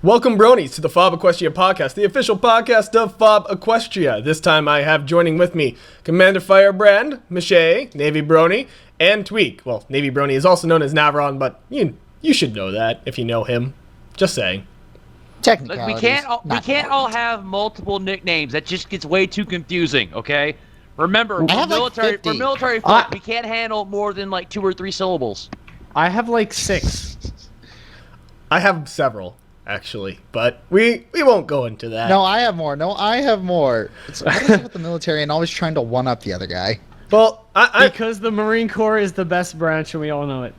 Welcome, bronies, to the FOB Equestria Podcast, the official podcast of FOB Equestria. This time I have joining with me Commander Firebrand, Miche, Navy Brony, and Tweak. Well, Navy Brony is also known as Navron, but you should know that if you know him. Just saying. Look, we can't all have multiple nicknames. That just gets way too confusing, okay? Remember, for military folk, we can't handle more than like 2 or 3 syllables. I have like 6. I have several, actually, but we won't go into that. No, I have more. It's what is it with the military and always trying to one-up the other guy? Well, because the Marine Corps is the best branch, and we all know it.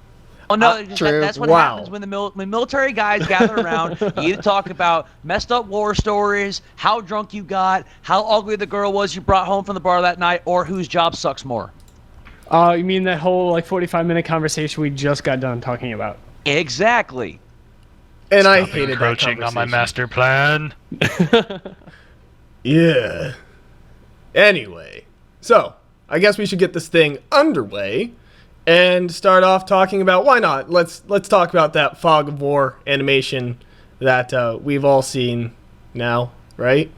Oh no, true. That's what happens when military guys gather around. You either talk about messed up war stories, how drunk you got, how ugly the girl was you brought home from the bar that night, or whose job sucks more. You mean that whole 45-minute conversation we just got done talking about? Exactly. And Stop I hated encroaching that on my master plan. Yeah. Anyway, so I guess we should get this thing underway and start off talking about, why not? Let's talk about that Fog of War animation that we've all seen now, right?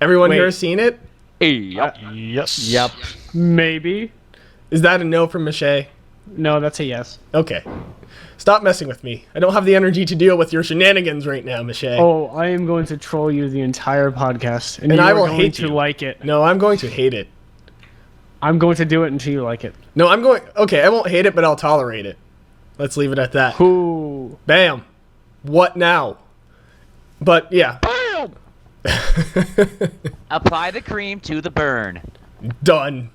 Everyone here has seen it? Yep. Yes. Yep. Maybe. Is that a no from Miche? No, that's a yes. Okay. Stop messing with me. I don't have the energy to deal with your shenanigans right now, Miche. Oh, I am going to troll you the entire podcast, and you I are will going hate to you. like it. No, I'm going to hate it. I'm going to do it until you like it. No, okay, I won't hate it, but I'll tolerate it. Let's leave it at that. Ooh. Bam. What now? But, yeah. Bam! Apply the cream to the burn. Done.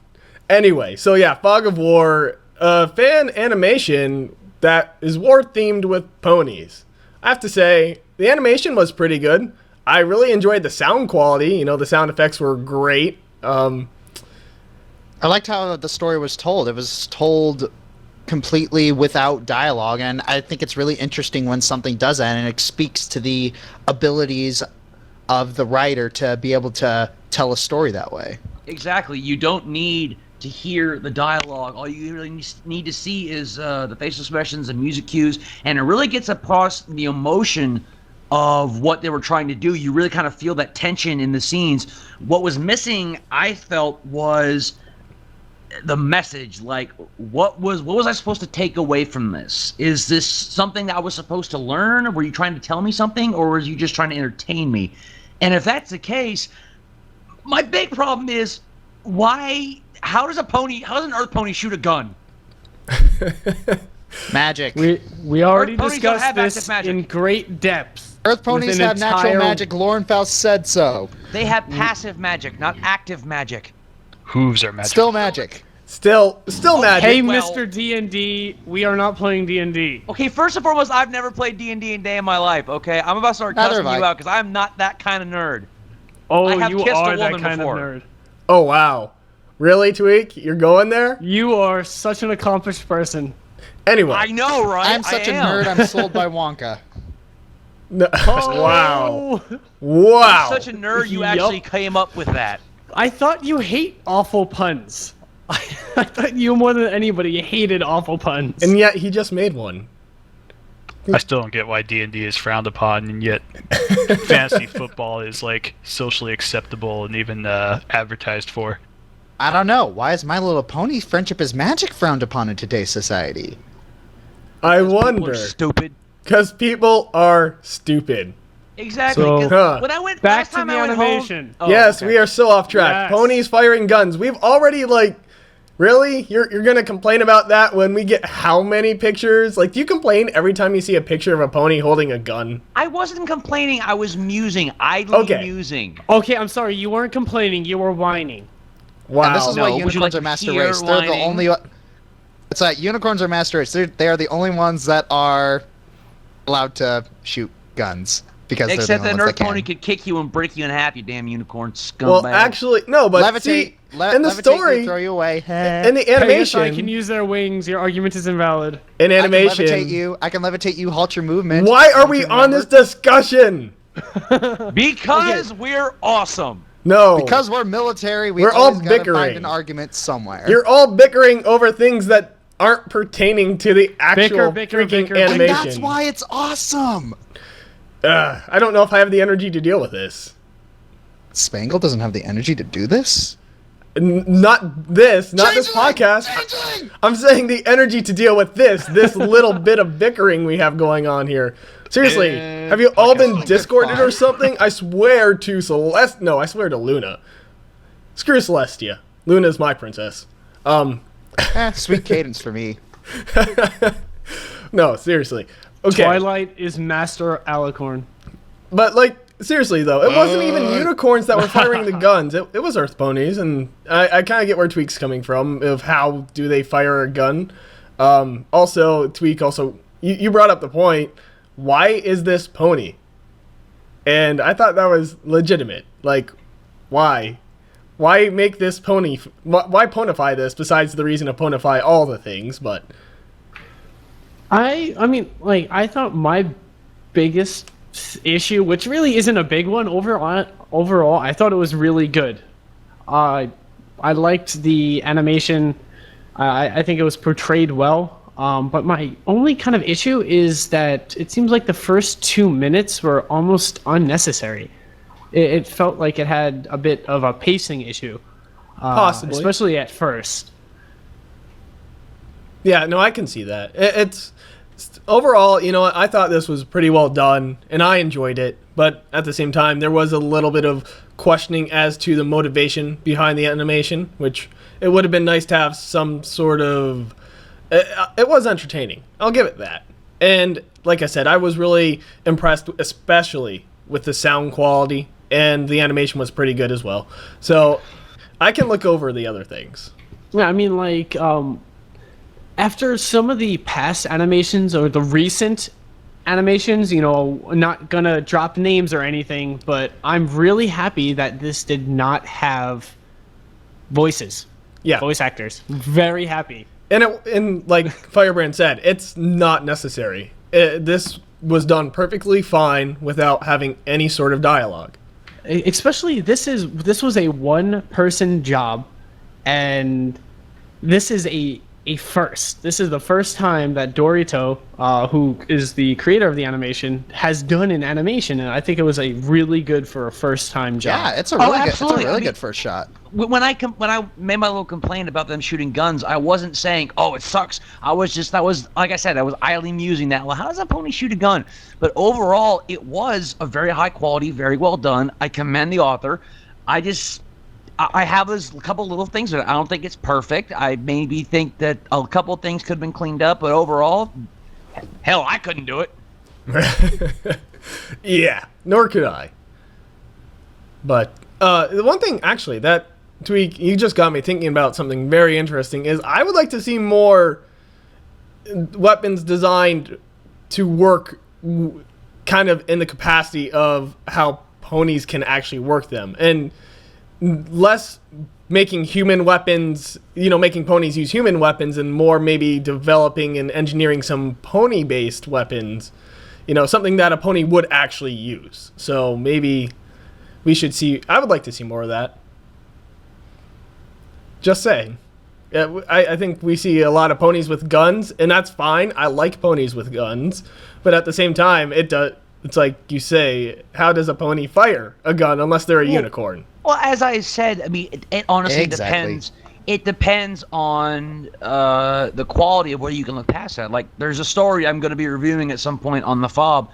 Anyway, so yeah, Fog of War, fan animation that is war-themed with ponies. I have to say, the animation was pretty good. I really enjoyed the sound quality. The sound effects were great. I liked how the story was told. It was told completely without dialogue, and I think it's really interesting when something does that, and it speaks to the abilities of the writer to be able to tell a story that way. Exactly. You don't need to hear the dialogue. All you really need to see is the facial expressions and music cues, and it really gets across the emotion of what they were trying to do. You really kind of feel that tension in the scenes. What was missing, I felt, was the message. Like, what was I supposed to take away from this? Is this something that I was supposed to learn? Were you trying to tell me something, or were you just trying to entertain me? And if that's the case, my big problem is, how does an earth pony shoot a gun? Magic. We already Earth ponies don't discussed have this active magic. in great depth. Earth ponies have natural magic. Lorenfaust said so. They have passive magic, not active magic. Hooves are magic. Still magic. Still magic. Hey, Well- Mr. D&D, we are not playing D&D. Okay, first and foremost, I've never played D&D a day in my life, okay? I'm about to start cussing you out because I'm not that kind of nerd. Oh, I have you kissed a are that woman kind before. of nerd. Oh, wow. Really, Tweak? You're going there? You are such an accomplished person. Anyway. I know, right? I'm such a nerd, I'm sold by Wonka. No, Oh, wow. You're Wow. such a nerd, you Yup. actually came up with that. I thought you hate awful puns. I thought you, more than anybody, hated awful puns. And yet he just made one. I still don't get why D&D is frowned upon, and yet fantasy football is socially acceptable and even advertised for. I don't know. Why is My Little Pony friendship is magic frowned upon in today's society? I People are wonder. stupid. Because people are stupid. Exactly. So- 'cause when I went Back last to time the I went animation. home. Yes, we are so off track. Yes. Ponies firing guns. We've already, really? You're going to complain about that when we get how many pictures? Do you complain every time you see a picture of a pony holding a gun? I wasn't complaining. I was musing. Idly Okay. musing. Okay, I'm sorry. You weren't complaining. You were whining. Wow. And this is No, why would you unicorns like are to master hear race. They're the whining? only. It's like unicorns are master race. They are the only ones that are allowed to shoot guns because Except they're that the an only earth ones pony that can. could kick you and break you in half, you damn unicorn scumbag. Well, actually, no, but Levitate. see, in the levitate story, you, throw you away. in the Pegasus animation, can use their wings. Your argument is invalid. in I can animation, levitate you. I can levitate you. Halt your movement. why are Don't we you on this remember? discussion? because we're awesome. No. Because we're military, We're all always gotta bickering. find an argument somewhere. You're all bickering over things that aren't pertaining to the actual Bicker, freaking bicker, animation. And that's why it's awesome. I don't know if I have the energy to deal with this. Spangle doesn't have the energy to do this? Not this podcast. Changeling! I'm saying the energy to deal with this little bit of bickering we have going on here. Seriously, have you all been Discorded or something? I swear to I swear to Luna. Screw Celestia. Luna's my princess. Sweet cadence for me. No, seriously. Okay. Twilight is Master Alicorn. But, like, seriously, though, it wasn't even unicorns that were firing the guns. It was Earth ponies, and I kind of get where Tweak's coming from, of how do they fire a gun. Also, Tweak, you brought up the point, why is this pony? And I thought that was legitimate. Like, why? Why make this pony? Why ponify this, besides the reason to ponify all the things, but... I mean, like, I thought my biggest issue, which really isn't a big one overall, I thought it was really good. I liked the animation. I think it was portrayed well. But my only kind of issue is that it seems like the first 2 minutes were almost unnecessary. It felt like it had a bit of a pacing issue. Possibly. Especially at first. Yeah, no, I can see that. It's overall, I thought this was pretty well done, and I enjoyed it. But at the same time, there was a little bit of questioning as to the motivation behind the animation, which it would have been nice to have some sort of... It was entertaining. I'll give it that. And like I said, I was really impressed, especially with the sound quality, and the animation was pretty good as well. So I can look over the other things. Yeah, I mean, like... after some of the past animations or the recent animations, not gonna drop names or anything, but I'm really happy that this did not have voices. Yeah. Voice actors. Very happy. And like Firebrand said, it's not necessary. This was done perfectly fine without having any sort of dialogue. Especially, this was a one-person job, and this is a first. This is the first time that Dorito, who is the creator of the animation, has done an animation, and I think it was a really good for a first-time job. Yeah, it's a really good first shot. When I made my little complaint about them shooting guns, I wasn't saying, "Oh, it sucks." I was like I said, I was idly musing that. Well, how does a pony shoot a gun? But overall, it was a very high quality, very well done. I commend the author. I have a couple little things that I don't think it's perfect. I maybe think that a couple things could have been cleaned up, but overall, hell, I couldn't do it. Yeah, nor could I. But the one thing, actually, that Tweak, you just got me thinking about something very interesting, is I would like to see more weapons designed to work kind of in the capacity of how ponies can actually work them. And less making human weapons, making ponies use human weapons, and more maybe developing and engineering some pony-based weapons, something that a pony would actually use. So maybe I would like to see more of that. Just saying. I think we see a lot of ponies with guns, and that's fine. I like ponies with guns, but at the same time, it's like you say, how does a pony fire a gun unless they're a unicorn? Well, as I said, I mean, it honestly Exactly. depends. It depends on the quality of where you can look past that. Like, there's a story I'm going to be reviewing at some point on the FOB.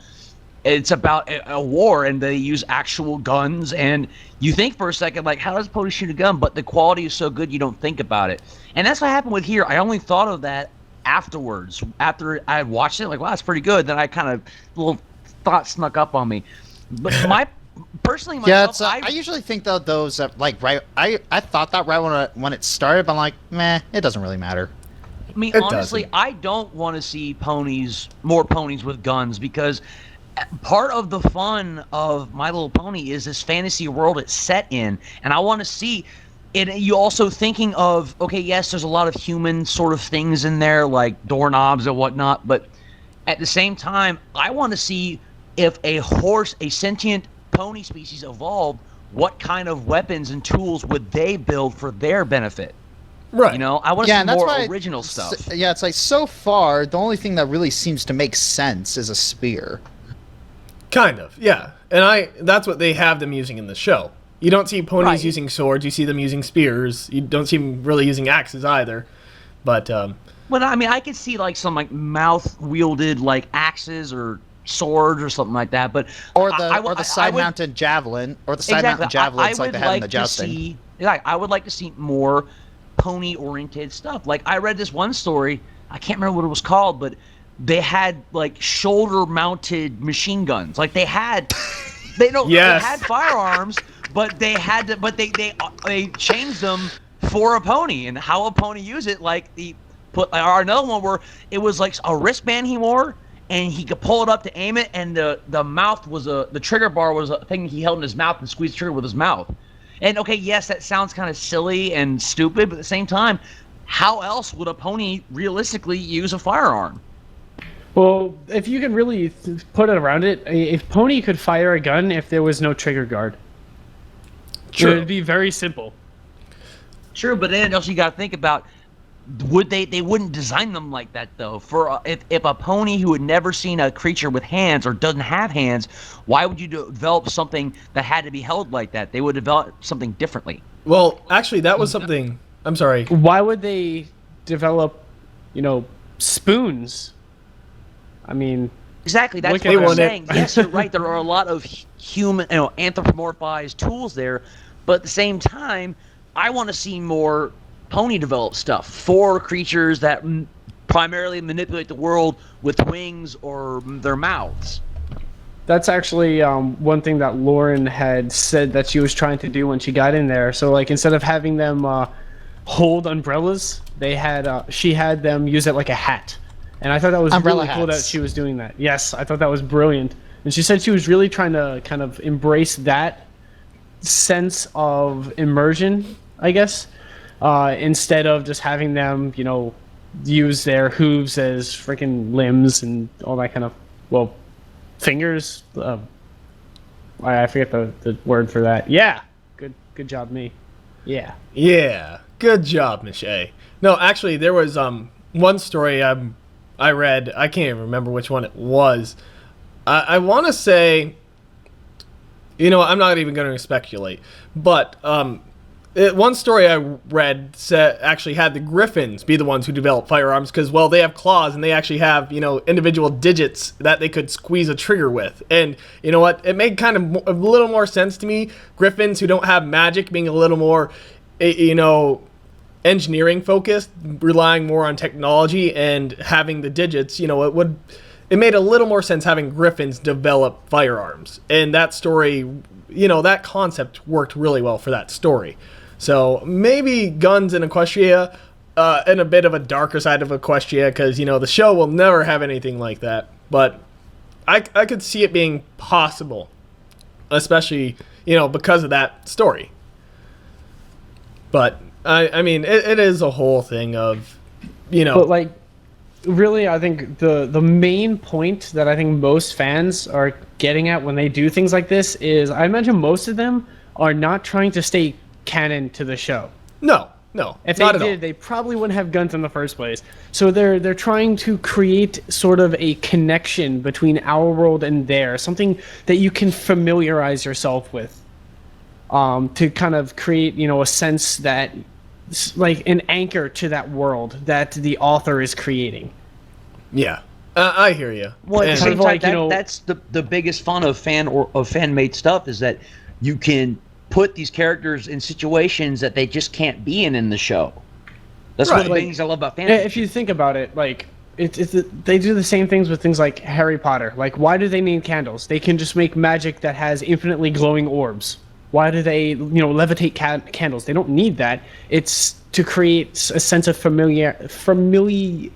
It's about a war, and they use actual guns, and you think for a second, like, how does a pony shoot a gun? But the quality is so good, you don't think about it. And that's what happened with here. I only thought of that afterwards. After I had watched it, like, wow, that's pretty good. Then I kind of, little thought snuck up on me. But personally, myself, I usually think though those I thought that right when it started, but I'm like, meh, it doesn't really matter. I mean, It honestly, doesn't. I don't want to see more ponies with guns, because part of the fun of My Little Pony is this fantasy world it's set in, and I want to see it. You also thinking of, okay, yes, there's a lot of human sort of things in there, like doorknobs and whatnot, but at the same time, I want to see if a sentient pony species evolved, what kind of weapons and tools would they build for their benefit? Right. I want to see more original stuff. It's like, so far the only thing that really seems to make sense is a spear. Kind of, yeah. And that's what they have them using in the show. You don't see ponies Right. using swords. You see them using spears. You don't see them really using axes either. But Well, I mean, I could see like some like mouth wielded like axes or swords or something like that. But Or I the side mounted javelin, or the side exactly. mounted javelins I like would they have in like the to jousting. see. Like, I would like to see more pony oriented stuff. Like I read this one story. I can't remember what it was called, but they had like shoulder mounted machine guns. Like they had, Yes. they had firearms, but they had to, but they changed them for a pony and how a pony use it. Like the put or another one where it was like a wristband he wore. And he could pull it up to aim it, and the mouth was the trigger bar was a thing he held in his mouth and squeezed the trigger with his mouth. And okay, yes, that sounds kind of silly and stupid, but at the same time, how else would a pony realistically use a firearm? Well, if you can really put it around it, a pony could fire a gun if there was no trigger guard. True. It would be very simple. Sure, but then also you got to think about they wouldn't design them like that though. For if a pony who had never seen a creature with hands or doesn't have hands, why would you develop something that had to be held like that? They would develop something differently. well, actually, that was something. I'm sorry. Why would they develop, spoons? I mean, Exactly, that's Look what at I'm them. saying. Yes, you're right. There are a lot of human, anthropomorphized tools there, but at the same time, I want to see more pony developed stuff for creatures that primarily manipulate the world with wings or their mouths. that's actually one thing that Lauren had said that she was trying to do when she got in there. So, like, instead of having them hold umbrellas, she had them use it like a hat. And I thought that was Umbrella really cool that hats. she was doing that. Yes, I thought that was brilliant. And she said she was really trying to kind of embrace that sense of immersion, I guess, instead of just having them, use their hooves as freaking limbs and all that kind of, fingers. I forget the word for that. Yeah, good job, me. Yeah. Yeah, good job, Michelle. No, actually, there was one story I read. I can't even remember which one it was. I want to say, I'm not even going to speculate, but one story I read actually had the griffins be the ones who develop firearms because, well, they have claws and they actually have, individual digits that they could squeeze a trigger with. And you know what? It made kind of a little more sense to me. Griffins who don't have magic being a little more, engineering focused, relying more on technology and having the digits, it made a little more sense having griffins develop firearms. And that story, that concept worked really well for that story. So maybe guns in Equestria, and a bit of a darker side of Equestria, because, the show will never have anything like that. But I could see it being possible, especially, because of that story. But, I mean, it is a whole thing of, But like, really, I think the main point that I think most fans are getting at when they do things like this is, I imagine most of them are not trying to stay canon to the show. No, If they not at all. did, they probably wouldn't have guns in the first place. So they're trying to create sort of a connection between our world and theirs, something that you can familiarize yourself with, to kind of create, a sense that, like, an anchor to that world that the author is creating. Yeah, I hear you. Well, at the And- same Kind of time, like, that's the biggest fun of fan-made stuff is that you can put these characters in situations that they just can't be in the show. That's one of the Right. things I love about fan If fiction. you think about it, like, they do the same things with things like Harry Potter. Like, why do they need candles? They can just make magic that has infinitely glowing orbs. Why do they, levitate candles? They don't need that. It's to create a sense of familiarity.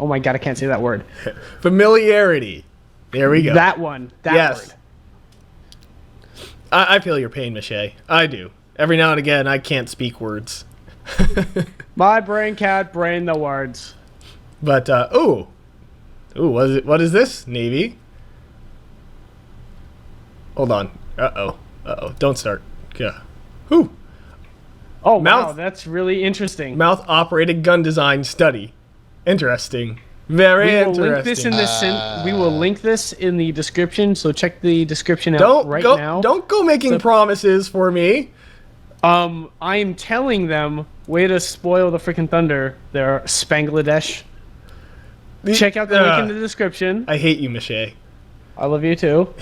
Oh my god, I can't say that word. Familiarity. There we go. That one. That Yes. word. I feel your pain, Michelle. I do. Every now and again, I can't speak words. My brain can't brain the words. But, what is this, Navy? Hold on. Uh-oh. Don't start. Yeah. Whew. Oh, wow, Mouth- that's really interesting. Mouth-operated gun design study. Interesting. Very We will interesting. link this in the we will link this in the description, so check the description out don't go, now. Don't go making promises for me. I'm telling them, way to spoil the freaking thunder. They're Spanglish. Check out the link in the description. I hate you, Michelle. I love you too.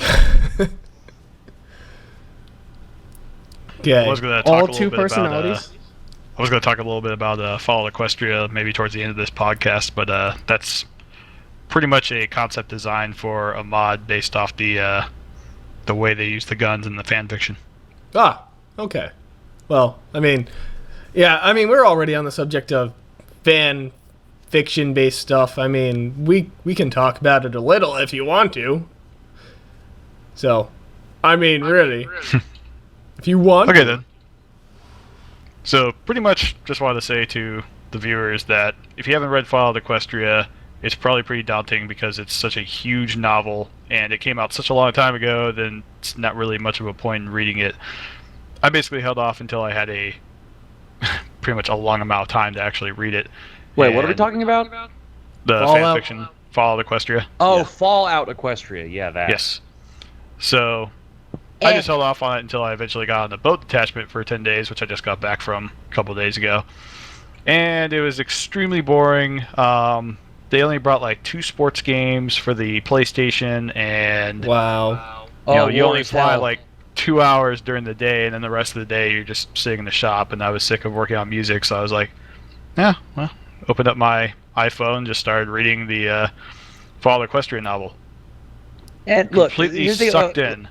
Okay. I was going to talk All a little two bit personalities. about. I was going to talk a little bit about Fall Equestria maybe towards the end of this podcast, but that's pretty much a concept design for a mod based off the way they use the guns in the fan fiction. Ah, okay. Well, I mean, we're already on the subject of fan fiction-based stuff. I mean, we can talk about it a little if you want to. So, I mean, really, if you want. Okay, to. then. So, pretty much just wanted to say to the viewers that if you haven't read Fall Equestria, it's probably pretty daunting because it's such a huge novel, and it came out such a long time ago, then it's not really much of a point in reading it. I basically held off until I had a pretty much a long amount of time to actually read it. Wait, what are we And talking about? The Fallout. fanfiction, Fall Equestria. Oh, Yeah. Fallout Equestria. Yeah, that. Yes. So, I just held off on it until I eventually got on the boat detachment for 10 days, which I just got back from a couple of days ago. And it was extremely boring. They only brought like 2 sports games for the PlayStation, and Wow. you only fly like 2 hours during the day, and then the rest of the day you're just sitting in the shop. And I was sick of working on music, so I was like, yeah, well, opened up my iPhone, just started reading the Fall Equestria novel. And look, Completely here's the, sucked in.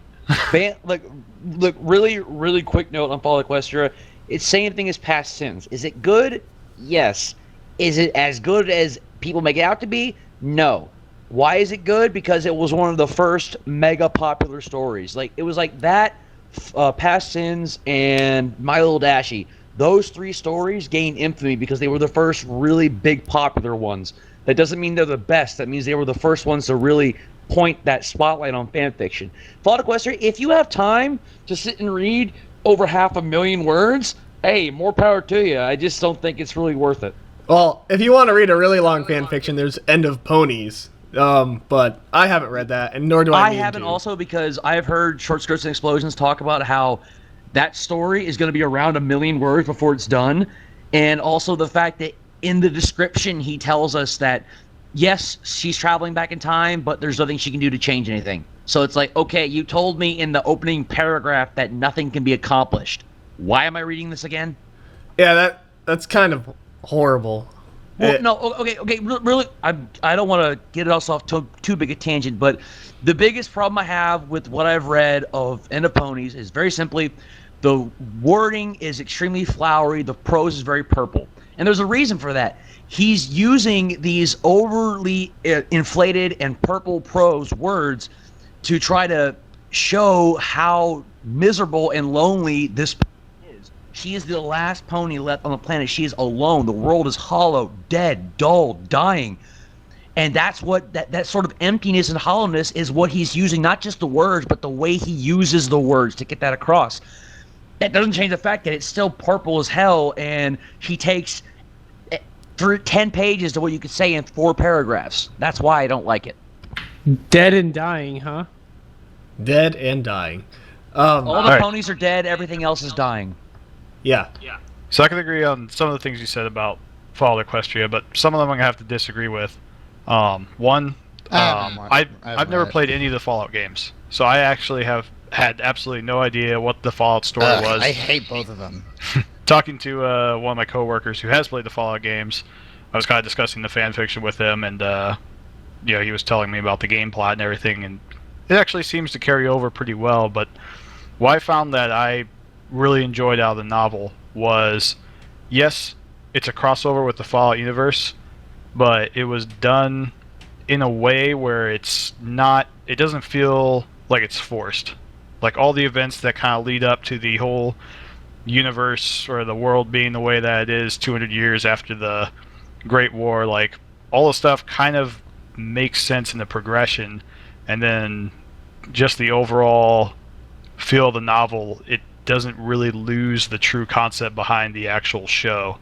Look, really quick note on Fall Equestria. It's same thing as Past Sins. Is it good? Yes. Is it as good as people make it out to be? No. Why is it good? Because it was one of the first mega popular stories. Like, it was like that, Past Sins, and My Little Dashie. Those 3 stories gained infamy because they were the first really big popular ones. That doesn't mean they're the best. That means they were the first ones to really point that spotlight on fan fiction. Fall Equestria, if you have time to sit and read over 500,000 words, hey, more power to you. I just don't think it's really worth it. Well, if you want to read a really long fan fiction, there's End of Ponies. But I haven't read that, and nor do I need haven't to. also because I've heard Short Skirts and Explosions talk about how that story is going to be around 1 million words before it's done, and also the fact that in the description he tells us that yes, she's traveling back in time, but there's nothing she can do to change anything. So it's like, okay, you told me in the opening paragraph that nothing can be accomplished. Why am I reading this again? Yeah, that's kind of horrible. Well, no, okay, really, I don't want to get us off too big a tangent, but the biggest problem I have with what I've read of End of Ponies is very simply, the wording is extremely flowery, the prose is very purple. And there's a reason for that. He's using these overly inflated and purple prose words to try to show how miserable and lonely this is. She is the last pony left on the planet. She is alone. The world is hollow, dead, dull, dying. And that's what that sort of emptiness and hollowness is what he's using, not just the words, but the way he uses the words to get that across. That doesn't change the fact that it's still purple as hell, and he takes 10 pages to what you could say in 4 paragraphs. That's why I don't like it. Dead and dying, huh? Dead and dying. All the ponies are dead. Everything else is dying. Yeah. So I can agree on some of the things you said about Fall Equestria, but some of them I'm going to have to disagree with. One, I've never played any of the Fallout games, so I actually have had absolutely no idea what the Fallout story was. I hate both of them. Talking to one of my coworkers who has played the Fallout games, I was kind of discussing the fan fiction with him, and he was telling me about the game plot and everything, and it actually seems to carry over pretty well. But what I found that I really enjoyed out of the novel was, yes, it's a crossover with the Fallout universe, but it was done in a way where it doesn't feel like it's forced. Like all the events that kind of lead up to the whole universe or the world being the way that it is 200 years after the Great War, like all the stuff kind of makes sense in the progression, and then just the overall feel of the novel, it doesn't really lose the true concept behind the actual show.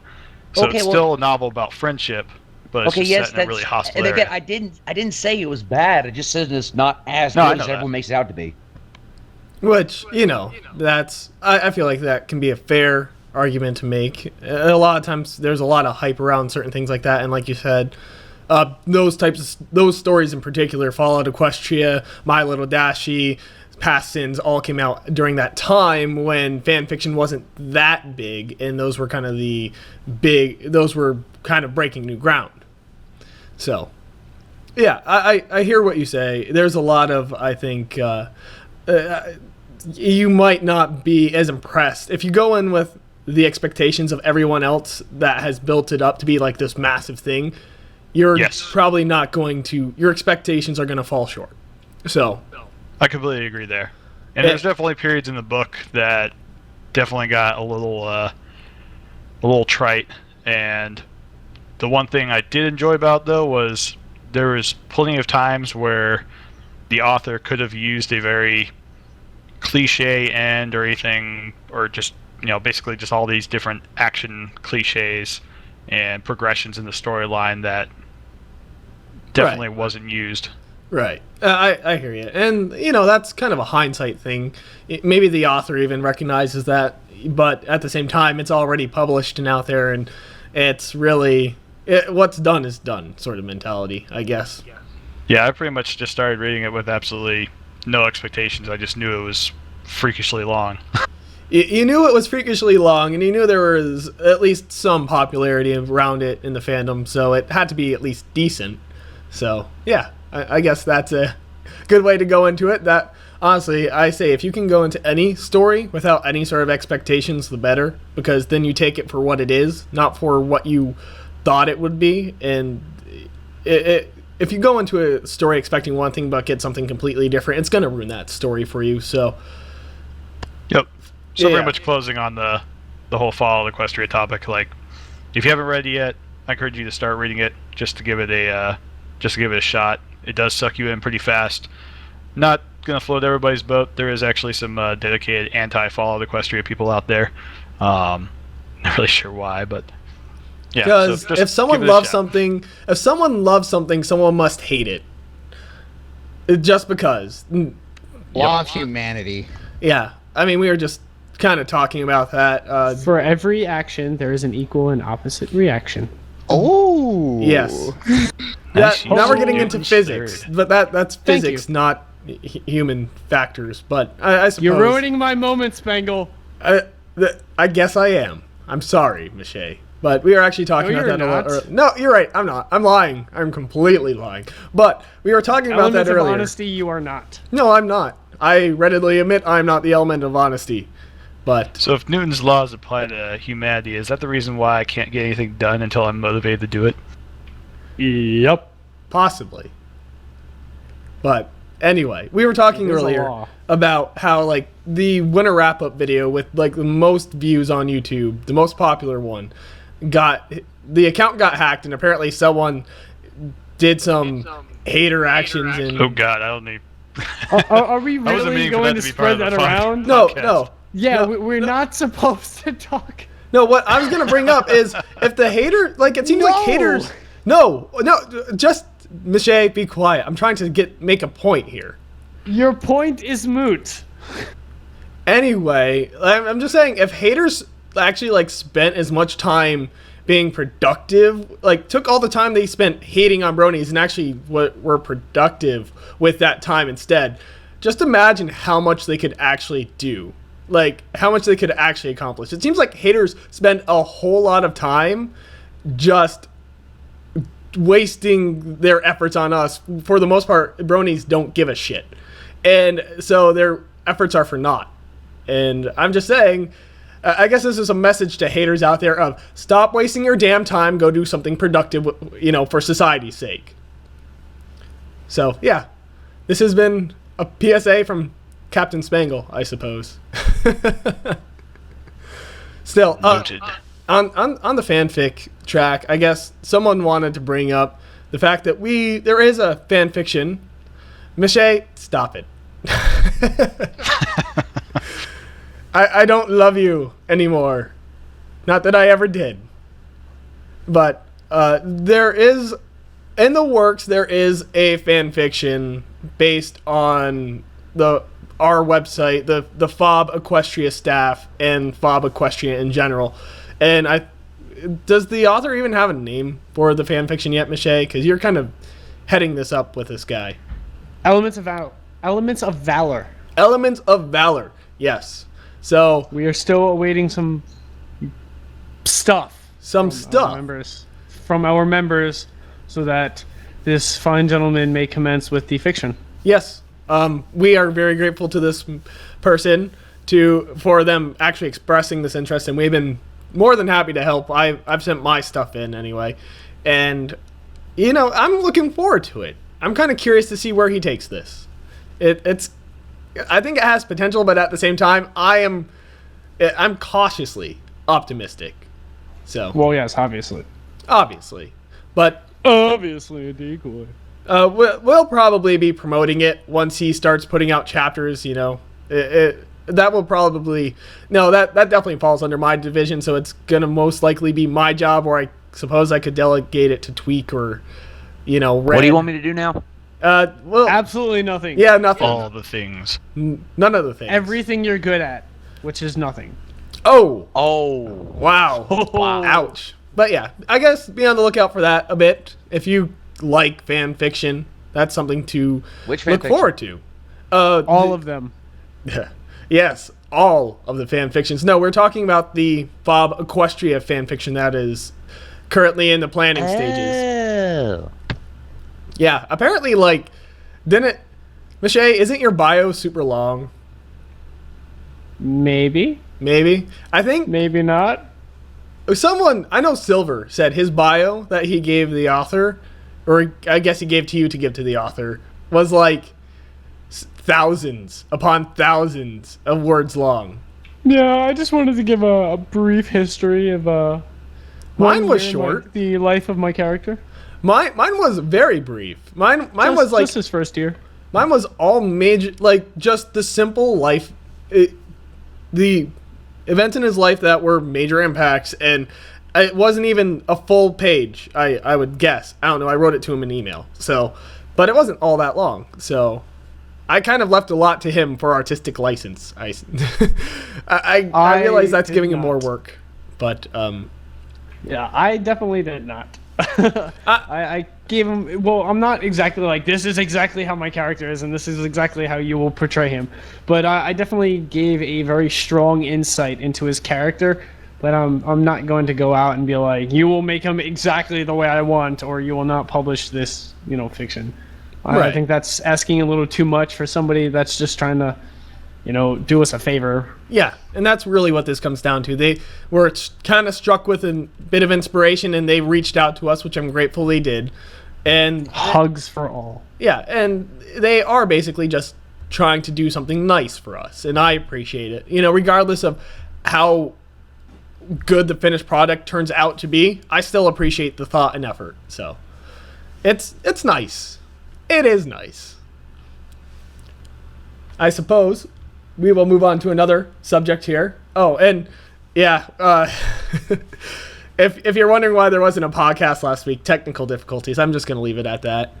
So it's still a novel about friendship, but it's Okay, just yes, set in a that's really hostile and again, area. I didn't say it was bad. I just said it's not as No, I good know as that. everyone makes it out to be. Which, that's I feel like that can be a fair argument to make. A lot of times there's a lot of hype around certain things like that, and like you said, those stories in particular, Fallout Equestria, My Little Dashie, Past Sins, all came out during that time when fan fiction wasn't that big, and those were kind of breaking new ground. So, yeah, I hear what you say. There's a lot of, I think, you might not be as impressed if you go in with the expectations of everyone else that has built it up to be like this massive thing. You're probably not going to. Your expectations are going to fall short. So, I completely agree there. And there's definitely periods in the book that definitely got a little trite. And the one thing I did enjoy about though was there was plenty of times where the author could have used a very cliche end or anything, or just basically just all these different action cliches and progressions in the storyline that definitely wasn't used. Right. I hear you. And, that's kind of a hindsight thing. Maybe the author even recognizes that, but at the same time, it's already published and out there, and it's really, what's done is done sort of mentality, I guess. Yeah, I pretty much just started reading it with absolutely no expectations. I just knew it was freakishly long. You knew it was freakishly long, and you knew there was at least some popularity around it in the fandom, so it had to be at least decent. So, yeah, I guess that's a good way to go into it. That, honestly, I say if you can go into any story without any sort of expectations, the better, because then you take it for what it is, not for what you thought it would be. And if you go into a story expecting one thing but get something completely different, it's going to ruin that story for you. So, yep. So yeah. Very much closing on the whole Fallout Equestria topic. Like, if you haven't read it yet, I encourage you to start reading it just to give it a shot. It does suck you in pretty fast. Not gonna float everybody's boat. There is actually some dedicated anti-Fallout Equestria people out there. Not really sure why, but yeah. Because so if someone loves something, someone must hate it. Just because. Law of humanity. Yeah, I mean, we were just kind of talking about that. For every action, there is an equal and opposite reaction. Oh. Yes. Now we're getting into physics, but that's physics, not human factors. But I suppose you're ruining my moment, Spangle. I guess I am. I'm sorry, Michelle. But we were actually talking about that a lot earlier. No, you're right. I'm not. I'm lying. I'm completely lying. But we were talking about that earlier. Element of honesty, you are not. No, I'm not. I readily admit I'm not the element of honesty. But so if Newton's laws apply to humanity, is that the reason why I can't get anything done until I'm motivated to do it? Yep. Possibly. But anyway, we were talking earlier about how like the winter wrap-up video with like the most views on YouTube, the most popular one, the account got hacked, and apparently someone did some hater actions. And oh God, I don't need. Are we really going to spread that around? No. Yeah, we're not supposed to talk. No, what I was gonna bring up is if the hater, like it seems like haters. No, just Michelle, be quiet. I'm trying to make a point here. Your point is moot. Anyway, I'm just saying if haters actually like spent as much time being productive, like took all the time they spent hating on bronies and actually were productive with that time instead, just imagine how much they could actually do. Like how much they could actually accomplish. It seems like haters spend a whole lot of time just wasting their efforts on us. For the most part, bronies don't give a shit. And so their efforts are for naught. And I'm just saying, I guess this is a message to haters out there of stop wasting your damn time, go do something productive, for society's sake. So, yeah. This has been a PSA from Captain Spangle, I suppose. Still, on the fanfic track, I guess someone wanted to bring up the fact that there is a fanfiction. Michelle, stop it. I don't love you anymore. Not that I ever did. But there is in the works. There is a fan fiction based on our website, the FOB Equestria staff and FOB Equestria in general. And does the author even have a name for the fan fiction yet, Michelle? Because you're kind of heading this up with this guy. Elements of Valor. Elements of Valor. Elements of Valor. Yes. So we are still awaiting some stuff. From our members, so that this fine gentleman may commence with the fiction. Yes. We are very grateful to this person for them actually expressing this interest, and we've been more than happy to help. I've sent my stuff in anyway, and I'm looking forward to it. I'm kind of curious to see where he takes this. I think it has potential, but at the same time, I'm cautiously optimistic. So. Well, yes, obviously, but obviously a decoy. We'll probably be promoting it once he starts putting out chapters. That will probably that definitely falls under my division, so it's gonna most likely be my job, or I suppose I could delegate it to Tweak or Red. What do you want me to do now? Well, absolutely nothing. Yeah, nothing. All the things. None of the things. Everything you're good at, which is nothing. Oh. Wow. Ouch. But yeah, I guess be on the lookout for that a bit. If you like fan fiction, that's something to look forward to. All of them. Yes, all of the fan fictions. No, we're talking about the FOB Equestria fan fiction that is currently in the planning stages. Yeah, apparently, Michelle, isn't your bio super long? Maybe. I think. Maybe not. I know Silver said his bio that he gave the author, or I guess he gave to you to give to the author, was thousands upon thousands of words long. Yeah, I just wanted to give a brief history of mine was short. The life of my character. Mine was very brief. Mine was just his first year. Mine was all major, just the simple life, the events in his life that were major impacts, and it wasn't even a full page. I would guess. I don't know. I wrote it to him in email. But it wasn't all that long. So I kind of left a lot to him for artistic license. I realize that's giving him more work, but yeah, I definitely did not. I gave him. Well, I'm not exactly this is exactly how my character is, and this is exactly how you will portray him. But I definitely gave a very strong insight into his character. But I'm not going to go out and be like, you will make him exactly the way I want, or you will not publish this, fiction. Right. I think that's asking a little too much for somebody that's just trying to, do us a favor. Yeah, and that's really what this comes down to. They were kind of struck with a bit of inspiration, and they reached out to us, which I'm grateful they did. And hugs for all. Yeah, and they are basically just trying to do something nice for us, and I appreciate it. Regardless of how good the finished product turns out to be, I still appreciate the thought and effort. So it's nice. It is nice. I suppose we will move on to another subject here. Oh, and yeah, if you're wondering why there wasn't a podcast last week, technical difficulties. I'm just going to leave it at that.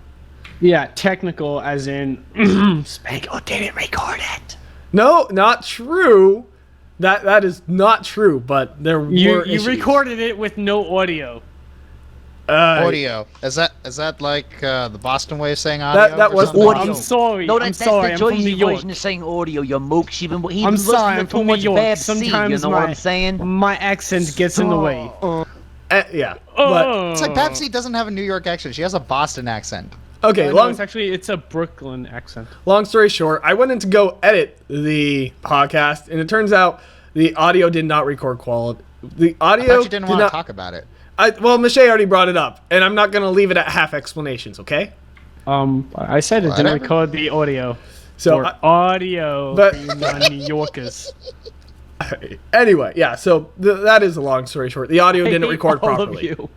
Yeah, technical as in Spanko didn't record it. No, not true. That is not true, but there were issues. You recorded it with no audio. Audio. Is that like the Boston way of saying audio? That was audio. I'm sorry. No, I'm sorry. That's the I'm from New Jersey York. version of saying audio. You mooks. I'm sorry. I'm from New York. Sometimes you know what I'm saying? My accent gets in the way. Yeah. But, it's like Pepsi doesn't have a New York accent. She has a Boston accent. okay. No, it's a Brooklyn accent. Long story short, I went in to go edit the podcast, and it turns out the audio did not record quality. The audio. I thought you didn't want to talk about it. Well, Michelle already brought it up, and I'm not going to leave it at half explanations, okay? I said it didn't record the audio. So audio, but for you non-New Yorkers. Anyway, yeah. So that is a long story short. The audio didn't record all properly, of you.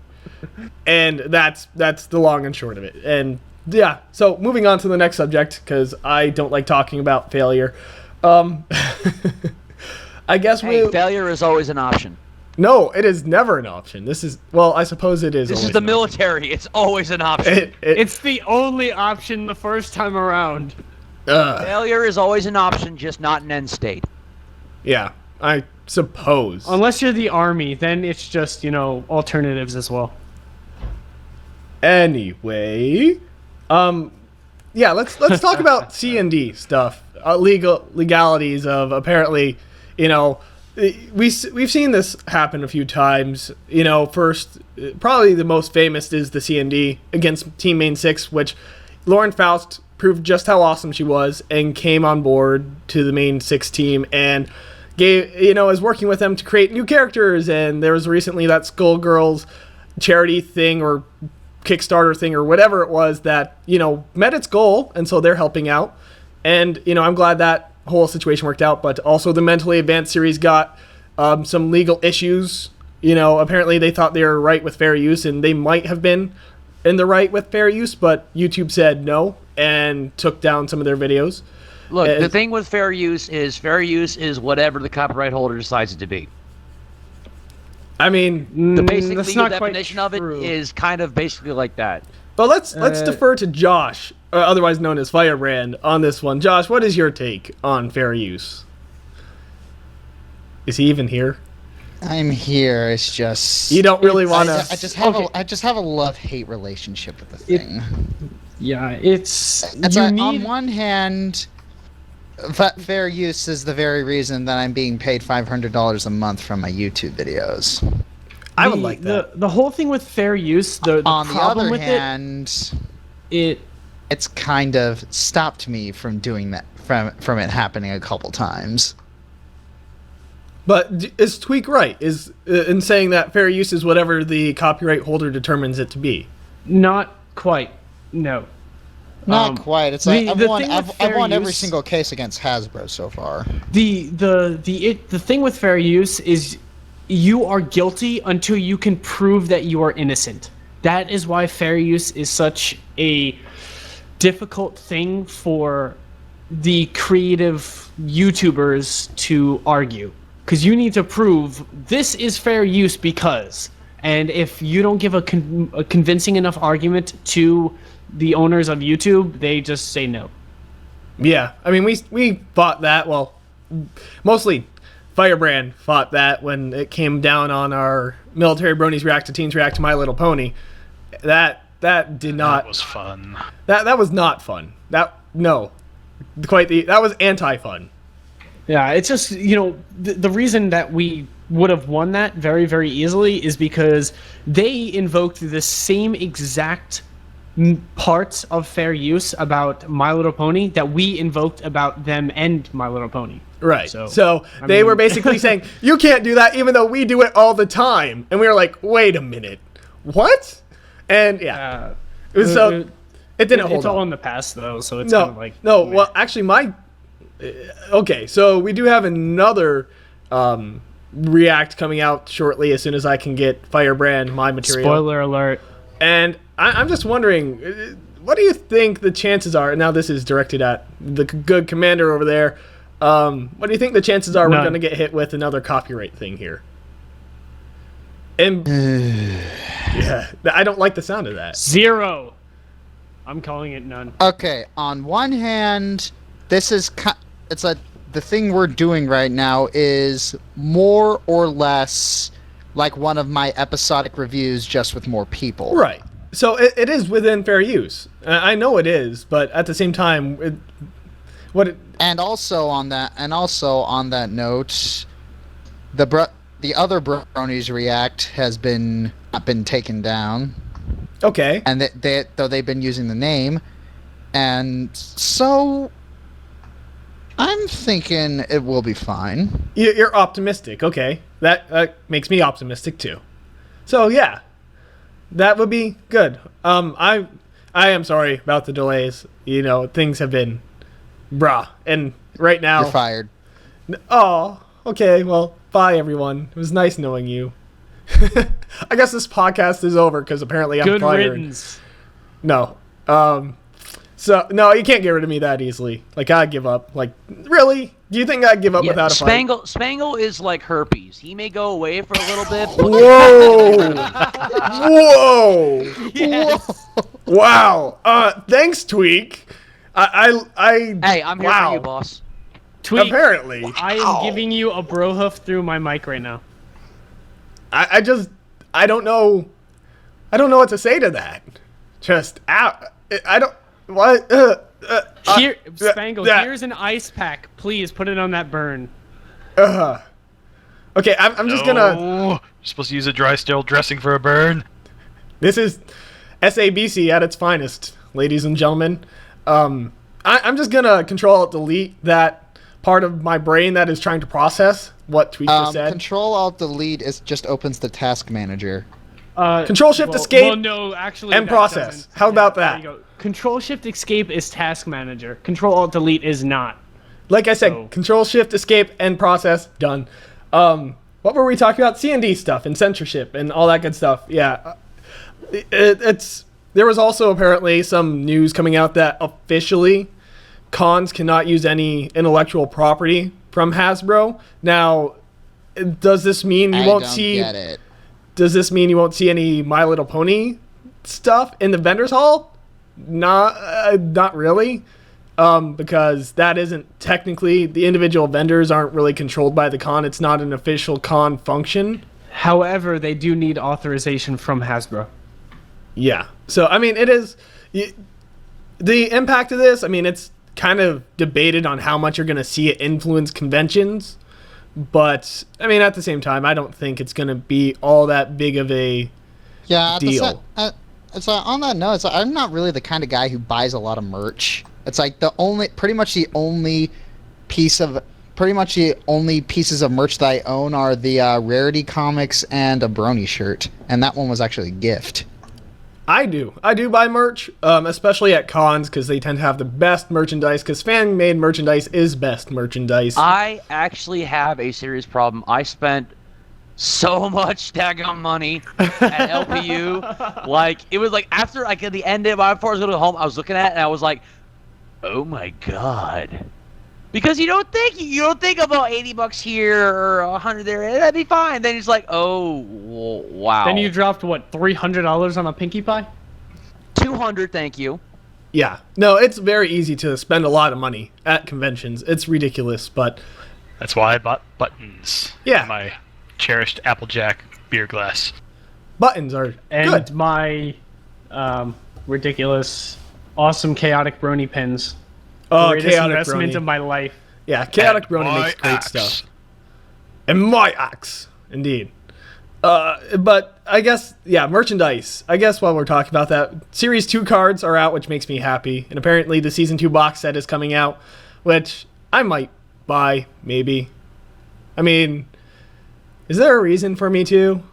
and that's the long and short of it. And yeah. So moving on to the next subject, because I don't like talking about failure. I guess failure is always an option. No, it is never an option. This is, well, I suppose it is. This is always the an military. It's always an option. option. It's the only option the first time around. Failure is always an option, just not an end state. Yeah, I suppose. Unless you're the army, then it's just, alternatives as well. Anyway, yeah, let's talk about C&D stuff. Legalities of apparently, we've seen this happen a few times. First, probably the most famous is the C&D against Team Main 6, which Lauren Faust proved just how awesome she was and came on board to the Main 6 team and is working with them to create new characters. And there was recently that Skullgirls charity thing or Kickstarter thing or whatever it was that, met its goal, and so they're helping out. And, I'm glad that whole situation worked out, but also the Mentally Advanced series got some legal issues. Apparently they thought they were right with fair use, and they might have been in the right with fair use, but YouTube said no and took down some of their videos. Look, the thing with fair use is whatever the copyright holder decides it to be. I mean, The basic that's legal not quite definition of it true. is kind of basically like that. but let's defer to Josh, otherwise known as Firebrand, on this one. Josh, what is your take on fair use? Is he even here? I'm here. It's just You don't really want to. I just have a love-hate relationship with the thing. Yeah, it's on one hand, fair use is the very reason that I'm being paid $500 a month from my YouTube videos. I would like that. The whole thing with fair use, the On the problem other with hand, it's kind of stopped me from doing that, from it happening a couple times. But is Tweak right? Is in saying that fair use is whatever the copyright holder determines it to be? not quite. No. Not quite. It's like the thing with I've fair won every use- single case against Hasbro so far. The thing with fair use is you are guilty until you can prove that you are innocent. That is why fair use is such a difficult thing for the creative YouTubers to argue. Because you need to prove this is fair use because. And if you don't give a convincing enough argument to the owners of YouTube, they just say no. Yeah, I mean, we fought that. Well, mostly Firebrand fought that when it came down on our Military Bronies React to Teens React to My Little Pony. That did not. That was fun. That was not fun. That was anti-fun. Yeah, it's just, the reason that we would have won that very, very easily is because they invoked the same exact parts of fair use about My Little Pony that we invoked about them and My Little Pony. Right. So they were basically saying, you can't do that even though we do it all the time. And we were like, wait a minute. What? And yeah. It was it didn't hold It's all up. in the past, though, so it's kind of like... No, meh. well, actually, okay, so we do have another React coming out shortly as soon as I can get Firebrand, my material. Spoiler alert. And I'm just wondering, what do you think the chances are? Now this is directed at the good commander over there. What do you think the chances are we're None. going to get hit with another copyright thing here? And yeah, I don't like the sound of that. 0. I'm calling it none. Okay, on one hand, this is the thing we're doing right now is more or less like one of my episodic reviews, just with more people. Right. So it is within fair use. I know it is, but at the same time, And also on that note, the other Bronies React has not been taken down. Okay. And though they've been using the name, and so I'm thinking it will be fine. You're optimistic. Okay. That makes me optimistic too. So yeah, that would be good. I am sorry about the delays. Things have been and right now You're fired. Oh, okay. Well, bye everyone. It was nice knowing you. I guess this podcast is over because apparently I'm Good fired. riddance. No. So, no, you can't get rid of me that easily. Like, I'd give up. Like, really? Do you think I'd give up without a fight? Spangle is like herpes. He may go away for a little bit. Whoa! Whoa! Yes. Wow. Thanks, Tweak. Hey, I'm here for you, boss. Tweak, Apparently. I am giving you a bro hoof through my mic right now. I don't know what to say to that. Just, I don't, what? Here, Spangle, here's an ice pack. Please put it on that burn. Okay, I'm just gonna. You're supposed to use a dry sterile dressing for a burn. This is SABC at its finest, ladies and gentlemen. I'm just gonna Control-Alt-Delete that part of my brain that is trying to process what Tweak just said. Control-Alt-Delete just opens the task manager. Control-Shift-Escape Well, no, actually, and that process. doesn't. How about there that? you go. Control-Shift-Escape is task manager. Control-Alt-Delete is not. Like I said, So- Control-Shift-Escape and process, done. What were we talking about? C&D stuff and censorship and all that good stuff. Yeah. There was also apparently some news coming out that officially cons cannot use any intellectual property from Hasbro. Now, does this mean you won't see... get it. Does this mean you won't see any My Little Pony stuff in the vendors hall? Not really, because that isn't technically, the individual vendors aren't really controlled by the con. It's not an official con function. However, they do need authorization from Hasbro. Yeah. So I mean, it is the impact of this. I mean, it's kind of debated on how much you're going to see it influence conventions. But I mean, at the same time, I don't think it's going to be all that big of a deal. It's like, on that note, I'm not really the kind of guy who buys a lot of merch. It's like pretty much the only pieces of merch that I own are the Rarity comics and a Brony shirt, and that one was actually a gift. I do buy merch, especially at cons, because they tend to have the best merchandise, because fan-made merchandise is best merchandise. I actually have a serious problem. I spent so much daggone money at LPU. Like, it was like after at the end of before I was going home, I was looking at it and I was like, oh my god. Because you don't think about $80 here or $100 there, that'd be fine. Then it's like, oh wow. Then you dropped what, $300 on a Pinkie Pie? $200, thank you. Yeah. No, it's very easy to spend a lot of money at conventions. It's ridiculous, but That's why I bought buttons. Yeah. In my cherished Applejack beer glass. buttons are And good. my ridiculous, awesome chaotic brony pins. Oh, Greatest chaotic investment brony. of my life. Yeah, chaotic And brony my makes great axe. stuff. And my axe, indeed. But I guess, yeah, merchandise. I guess while we're talking about that, Series 2 cards are out, which makes me happy. And apparently the Season 2 box set is coming out, which I might buy, maybe. I mean, is there a reason for me to?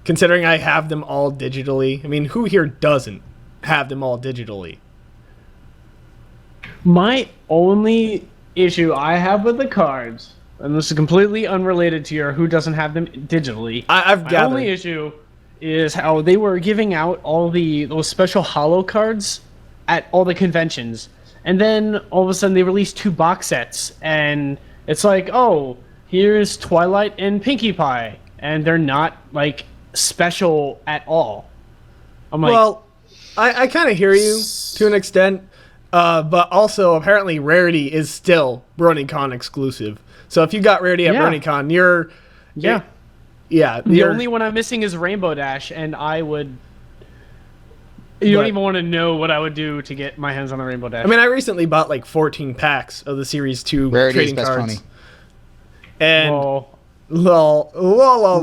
Considering I have them all digitally. I mean, who here doesn't have them all digitally? My only issue I have with the cards, and this is completely unrelated to your who doesn't have them digitally. I've My gathered. only issue is how they were giving out all those special holo cards at all the conventions, and then all of a sudden they released 2 box sets, and it's like, oh, here's Twilight and Pinkie Pie, and they're not like special at all. I'm like, Well, I kind of hear you to an extent, but also apparently Rarity is still BronyCon exclusive. So if you got Rarity at Yeah. BronyCon, you're yeah. yeah. The you're- only one I'm missing is Rainbow Dash, and I would. You But- don't even want to know what I would do to get my hands on a Rainbow Dash. I mean, I recently bought like 14 packs of the Series 2 Rarity's trading best cards. pony. And well, lol.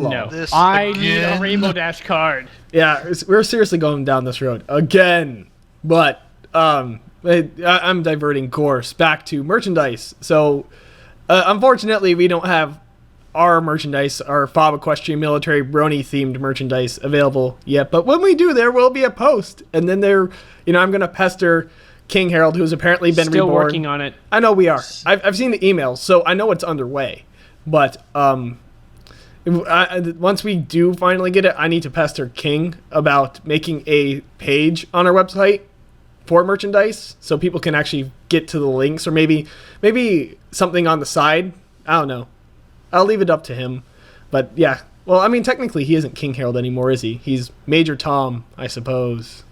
no. This I need a again? Rainbow Dash card. Yeah, we're seriously going down this road again. But I'm diverting course back to merchandise. So unfortunately, we don't have our merchandise, our FOB Equestria military brony themed merchandise available yet. But when we do, there will be a post, and then I'm gonna pester King Harold, who's apparently been Still reborn. working on it. I know we are. I've seen the emails, so I know it's underway. But once we do finally get it, I need to pester King about making a page on our website for merchandise, so people can actually get to the links, or maybe something on the side. I don't know. I'll leave it up to him. But yeah, well, I mean, technically he isn't King Harold anymore, is he? He's Major Tom, I suppose.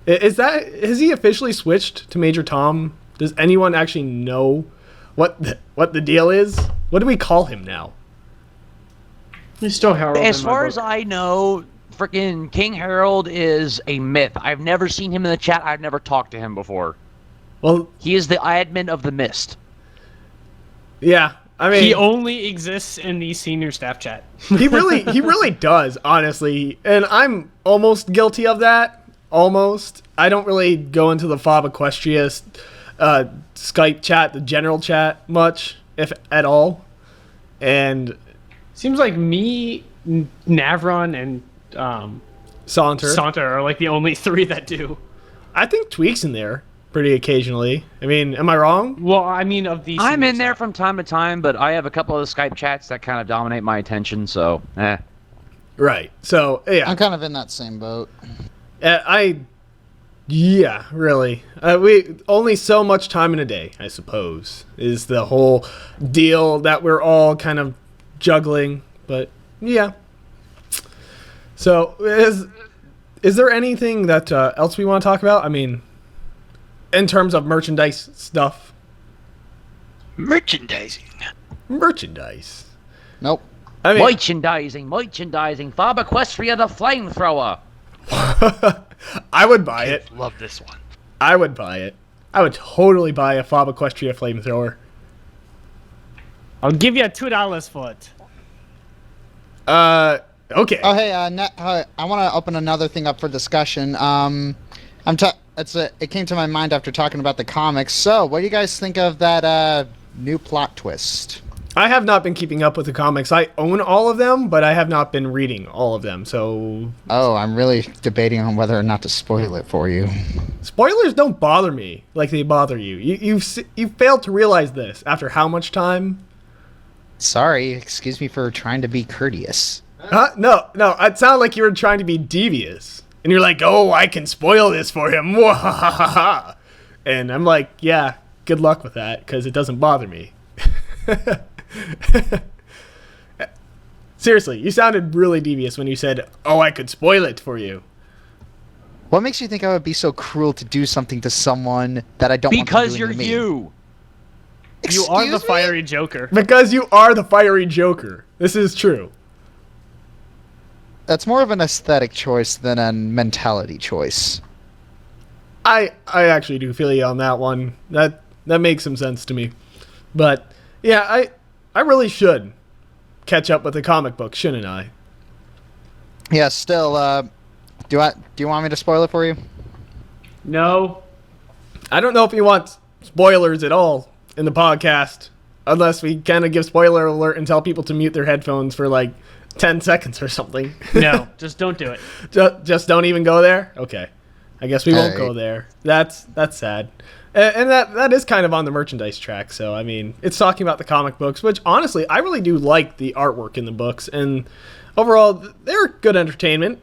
Has he officially switched to Major Tom? Does anyone actually know what the deal is? What do we call him now? He's still Harold. As far as I know, freaking King Harold is a myth. I've never seen him in the chat. I've never talked to him before. Well, he is the admin of the Mist. Yeah, I mean, he only exists in the senior staff chat. he really does, honestly, and I'm almost guilty of that. Almost. I don't really go into the FOB Equestria Skype chat, the general chat, much, if at all. And seems like me, Navron, and Saunter are like the only three that do. I think Tweak's in there pretty occasionally. I mean, am I wrong? Well, I mean, of these, I'm in there from time to time, but I have a couple of the Skype chats that kind of dominate my attention, so Right. So yeah, I'm kind of in that same boat. Yeah, really. We only so much time in a day, I suppose, is the whole deal that we're all kind of juggling. But yeah. So is there anything that else we want to talk about? I mean, in terms of merchandise stuff. Merchandise. Nope. I mean, merchandising. FOB Equestria the flamethrower. I would buy it. Love this one. I would buy it. I would totally buy a FOB Equestria flamethrower. I'll give you $2 for it. Okay. Oh, hey, I want to open another thing up for discussion. It came to my mind after talking about the comics. So, what do you guys think of that new plot twist? I have not been keeping up with the comics. I own all of them, but I have not been reading all of them. So, I'm really debating on whether or not to spoil it for you. Spoilers don't bother me like they bother you. You failed to realize this after how much time? Sorry, excuse me for trying to be courteous. No. It sounded like you were trying to be devious. And you're like, oh, I can spoil this for him. And I'm like, yeah, good luck with that, because it doesn't bother me. Seriously, you sounded really devious when you said, oh, I could spoil it for you. What makes you think I would be so cruel to do something to someone that I don't want them Because doing you're to me? You Excuse are the me? fiery Joker. Because you are the fiery Joker. This is true. That's more of an aesthetic choice than a mentality choice. I actually do feel you on that one. That makes some sense to me. But yeah, I really should catch up with the comic book, shouldn't I? Yeah, still, do you want me to spoil it for you? No. I don't know if you want spoilers at all in the podcast, unless we kind of give spoiler alert and tell people to mute their headphones for like 10 seconds or something. No, just don't do it. Just don't even go there? Okay. I guess we won't Alright. go there. That's sad. And that is kind of on the merchandise track. So, I mean, it's talking about the comic books, which honestly, I really do like the artwork in the books. And overall, they're good entertainment.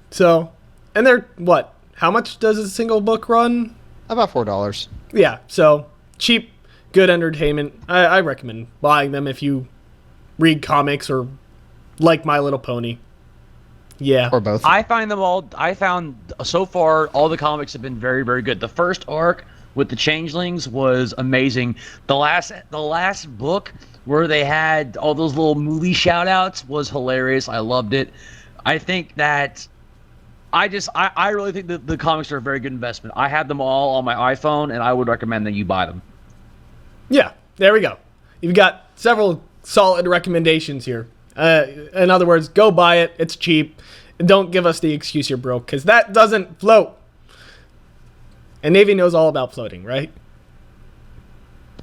So, and they're what? How much does a single book run? About $4. Yeah, so cheap, good entertainment. I recommend buying them if you read comics or like My Little Pony. Yeah. Or both. I found so far all the comics have been very, very good. The first arc with the Changelings was amazing. The last book where they had all those little movie shout outs was hilarious. I loved it. I think that I really think that the comics are a very good investment. I have them all on my iPhone, and I would recommend that you buy them. Yeah, there we go. You've got several solid recommendations here. In other words, go buy it. It's cheap. And don't give us the excuse you're broke, because that doesn't float. And Navy knows all about floating, right?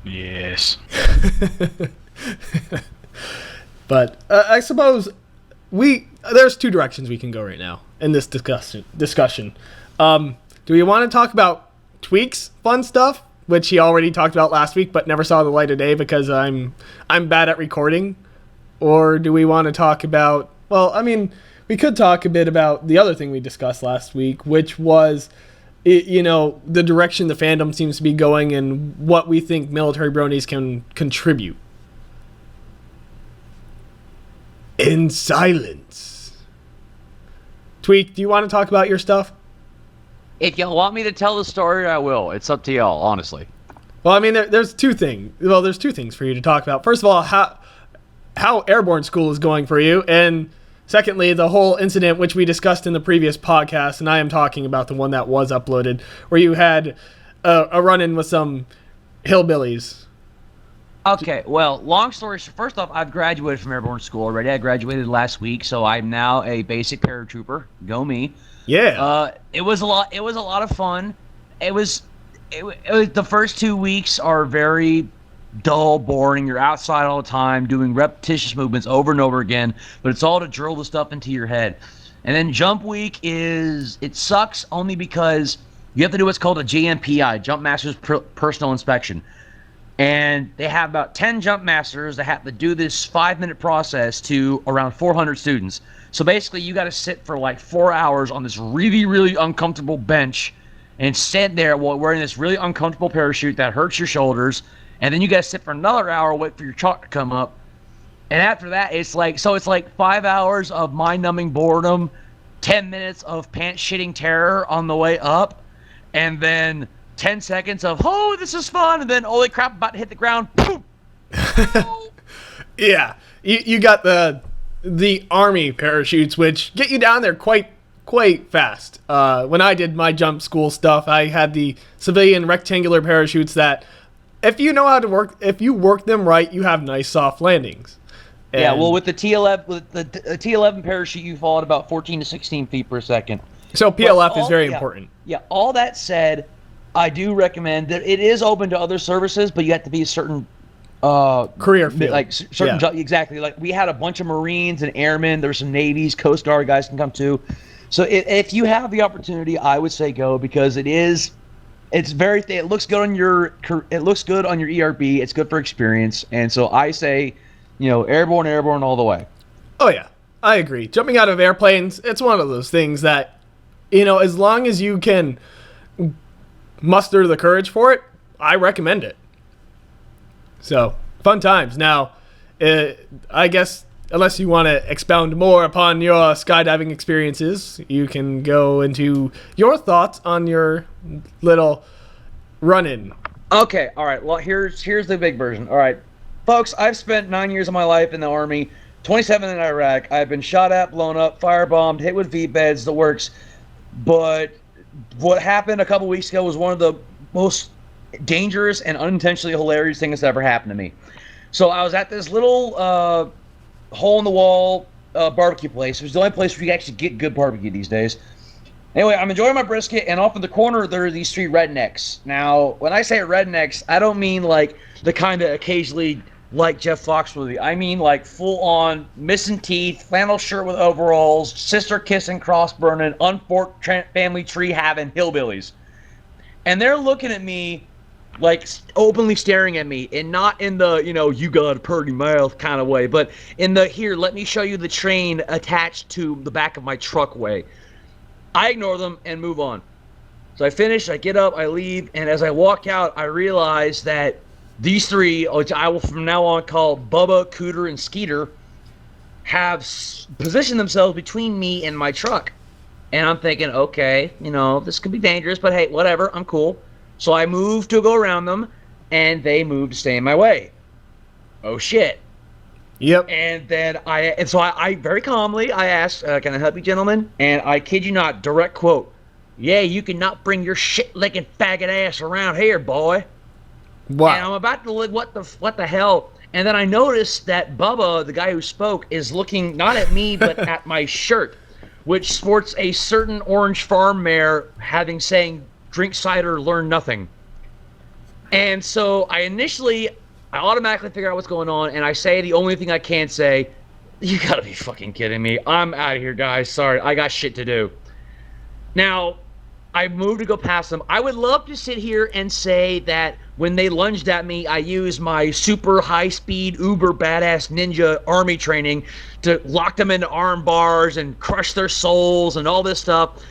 Yes. But I suppose there's two directions we can go right now in this discussion. Do we want to talk about Tweak's fun stuff, which he already talked about last week but never saw the light of day because I'm bad at recording? Or do we want to talk about, well, I mean, we could talk a bit about the other thing we discussed last week, which was, the direction the fandom seems to be going and what we think military bronies can contribute. In silence. Tweak, do you want to talk about your stuff? If y'all want me to tell the story, I will. It's up to y'all, honestly. Well, I mean, there's two things. Well, there's two things for you to talk about. First of all, how airborne school is going for you, and secondly, the whole incident which we discussed in the previous podcast, and I am talking about the one that was uploaded, where you had a run-in with some hillbillies. Okay, well, long story short, first off, I've graduated from airborne school already. I graduated last week, so I'm now a basic paratrooper. Go me. Yeah. It was a lot of fun. It was the first 2 weeks are very dull, boring. You're outside all the time doing repetitious movements over and over again, but it's all to drill the stuff into your head. And then jump week it sucks only because you have to do what's called a JMPI, Jump Master's Personal Inspection. And they have about 10 jump masters that have to do this 5-minute process to around 400 students. So basically you got to sit for like 4 hours on this really, really uncomfortable bench and sit there while wearing this really uncomfortable parachute that hurts your shoulders. And then you got to sit for another hour, wait for your chalk to come up. And after that, it's like 5 hours of mind-numbing boredom, 10 minutes of pants-shitting terror on the way up, and then 10 seconds of, oh, this is fun, and then, holy crap, about to hit the ground. Boom. Yeah. You got the Army parachutes, which get you down there quite fast. When I did my jump school stuff, I had the civilian rectangular parachutes that, if you know how to work, if you work them right, you have nice soft landings. And yeah, well, with the T11 parachute, you fall at about 14 to 16 feet per second. So PLF is very important. Yeah, all that said, I do recommend that it is open to other services, but you have to be a certain career field. Like certain job, exactly. Like we had a bunch of Marines and airmen. There's some Navies, Coast Guard guys can come too. So if you have the opportunity, I would say go, because it looks good on your ERB. It's good for experience, and so I say, airborne all the way. Oh yeah, I agree. Jumping out of airplanes, it's one of those things that, as long as you can muster the courage for it, I recommend it. So, fun times. Now, I guess, unless you want to expound more upon your skydiving experiences, you can go into your thoughts on your little run-in. Okay, all right. Well, here's the big version. All right, folks, I've spent 9 years of my life in the Army, 27 in Iraq. I've been shot at, blown up, firebombed, hit with V-beds, the works. But what happened a couple weeks ago was one of the most dangerous and unintentionally hilarious things that ever happened to me. So I was at this little hole-in-the-wall barbecue place. It was the only place where you actually get good barbecue these days. Anyway, I'm enjoying my brisket, and off in the corner, there are these 3 rednecks. Now, when I say rednecks, I don't mean like the kind of occasionally like Jeff Foxworthy. I mean like full-on, missing teeth, flannel shirt with overalls, sister kissing, cross burning, unforked family tree having hillbillies. And they're looking at me like openly staring at me, and not in the, you got a pretty mouth kind of way, but in the, here, let me show you the train attached to the back of my truck way. I ignore them and move on. So I finish, I get up, I leave, and as I walk out, I realize that these 3, which I will from now on call Bubba, Cooter, and Skeeter, have positioned themselves between me and my truck. And I'm thinking, okay, this could be dangerous, but hey, whatever, I'm cool. So I move to go around them, and they move to stay in my way. Oh shit. Yep. And so I very calmly, I asked, can I help you, gentlemen? And I kid you not, direct quote, yeah, you cannot bring your shit-licking faggot ass around here, boy. Wow. And I'm about to look, what the hell? And then I noticed that Bubba, the guy who spoke, is looking not at me, but at my shirt, which sports a certain orange farm mare saying, drink cider, learn nothing. And so I automatically figure out what's going on, and I say the only thing I can say, you gotta be fucking kidding me. I'm out of here, guys. Sorry, I got shit to do. Now, I moved to go past them. I would love to sit here and say that when they lunged at me, I used my super high-speed, uber badass ninja army training to lock them into arm bars and crush their souls and all this stuff.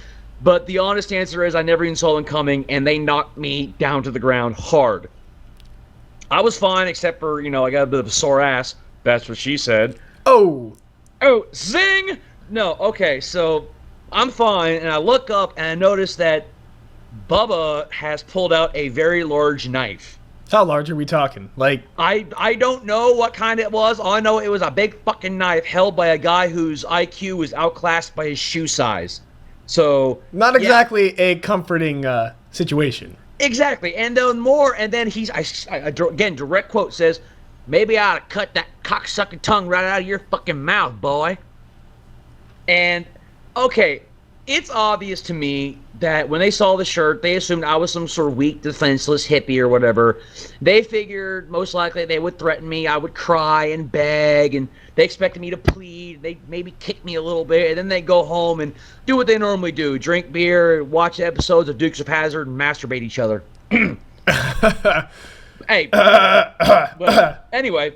But the honest answer is I never even saw them coming, and they knocked me down to the ground hard. I was fine, except for, I got a bit of a sore ass. That's what she said. Oh, zing! No, okay, so I'm fine, and I look up, and I notice that Bubba has pulled out a very large knife. how large are we talking? Like, I don't know what kind it was. All I know it was a big fucking knife held by a guy whose IQ was outclassed by his shoe size. So not exactly a comforting situation. Exactly, and then he's again, direct quote says, "Maybe I ought to cut that cocksucking tongue right out of your fucking mouth, boy." And okay, it's obvious to me that when they saw the shirt, they assumed I was some sort of weak, defenseless hippie or whatever. They figured most likely they would threaten me, I would cry and beg, and they expected me to plead. They maybe kick me a little bit, and then they go home and do what they normally do: drink beer, watch episodes of Dukes of Hazzard, and masturbate each other. Hey, but anyway.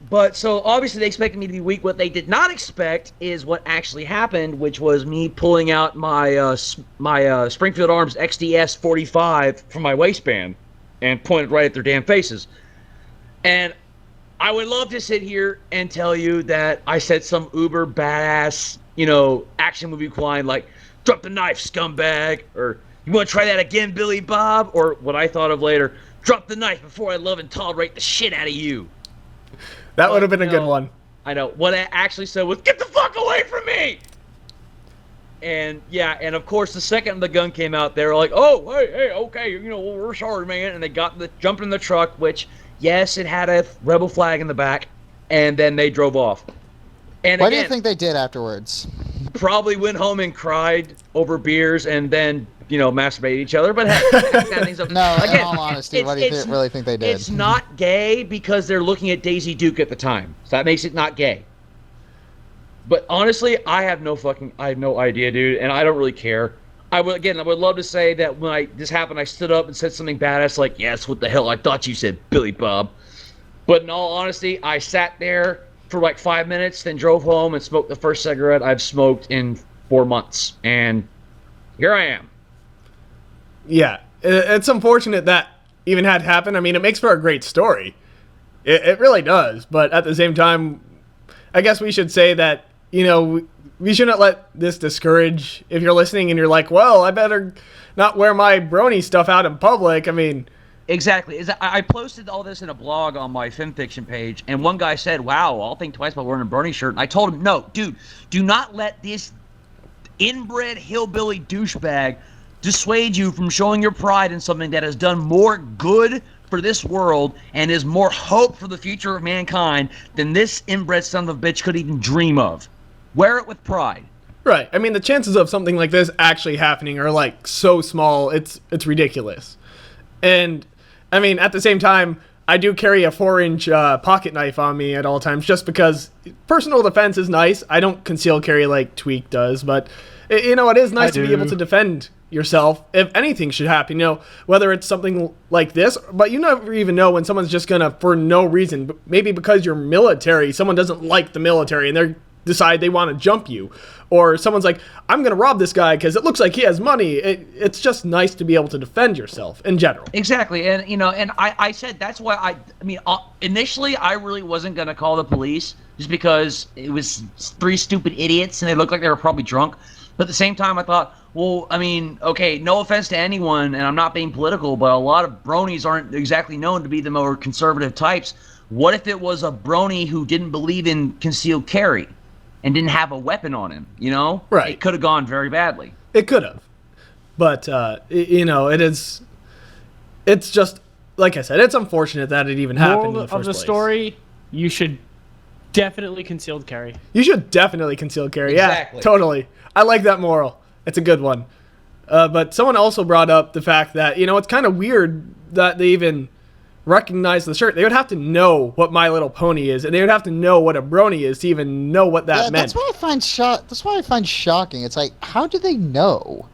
But so obviously they expected me to be weak. What they did not expect is what actually happened, which was me pulling out my Springfield Arms XDS 45 from my waistband and pointed right at their damn faces. And I would love to sit here and tell you that I said some uber badass, action movie line like, "Drop the knife, scumbag," or "You want to try that again, Billy Bob?" Or what I thought of later, "Drop the knife before I love and tolerate the shit out of you." That would have been a good one. I know. What I actually said was, "Get the fuck away from me!" And yeah, and of course the second the gun came out, they were like, "Oh, hey, okay, we're sorry, man." And they jumped in the truck, which, yes, it had a rebel flag in the back, and then they drove off. And What do you think they did afterwards? Probably went home and cried over beers, and then masturbated each other. But hey, No, again, in all honesty, what do you really think they did? It's not gay because they're looking at Daisy Duke at the time, so that makes it not gay. But honestly, I have no idea, dude, and I don't really care. I would love to say that when this happened, I stood up and said something badass like, "Yes, what the hell? I thought you said Billy Bob." But in all honesty, I sat there for like 5 minutes, then drove home and smoked the first cigarette I've smoked in 4 months, and here I am. Yeah, it's unfortunate that even had happened. I mean, it makes for a great story. It really does. But at the same time, I guess we should say that, we shouldn't let this discourage if you're listening and you're like, well, I better not wear my brony stuff out in public. I mean... Exactly. I posted all this in a blog on my FimFiction page, and one guy said, "Wow, I'll think twice about wearing a brony shirt." And I told him, "No, dude, do not let this inbred hillbilly douchebag dissuade you from showing your pride in something that has done more good for this world and is more hope for the future of mankind than this inbred son of a bitch could even dream of. Wear it with pride." Right. I mean, the chances of something like this actually happening are like so small, it's ridiculous. And I mean, at the same time, I do carry a 4-inch pocket knife on me at all times just because personal defense is nice. I don't conceal carry like Tweak does, but it is nice to be able to defend yourself if anything should happen, whether it's something like this, but you never even know when someone's just gonna, for no reason, maybe because you're military, someone doesn't like the military and they decide they want to jump you, or someone's like, "I'm gonna rob this guy because it looks like he has money." It's just nice to be able to defend yourself in general. Exactly. And and I said that's why initially I really wasn't gonna call the police just because it was 3 stupid idiots and they looked like they were probably drunk. But at the same time, I thought, well, I mean, okay, no offense to anyone, and I'm not being political, but a lot of bronies aren't exactly known to be the more conservative types. What if it was a brony who didn't believe in concealed carry and didn't have a weapon on him, Right. It could have gone very badly. It could have. But, it's just, like I said, it's unfortunate that it even happened in the first place. Moral of the story, you should definitely concealed carry. You should definitely conceal carry. Exactly. Yeah, totally. I like that moral. It's a good one. But someone also brought up the fact that, it's kind of weird that they even recognize the shirt. They would have to know what My Little Pony is, and they would have to know what a brony is to even know what that meant. That's what I find shocking. It's like, how do they know?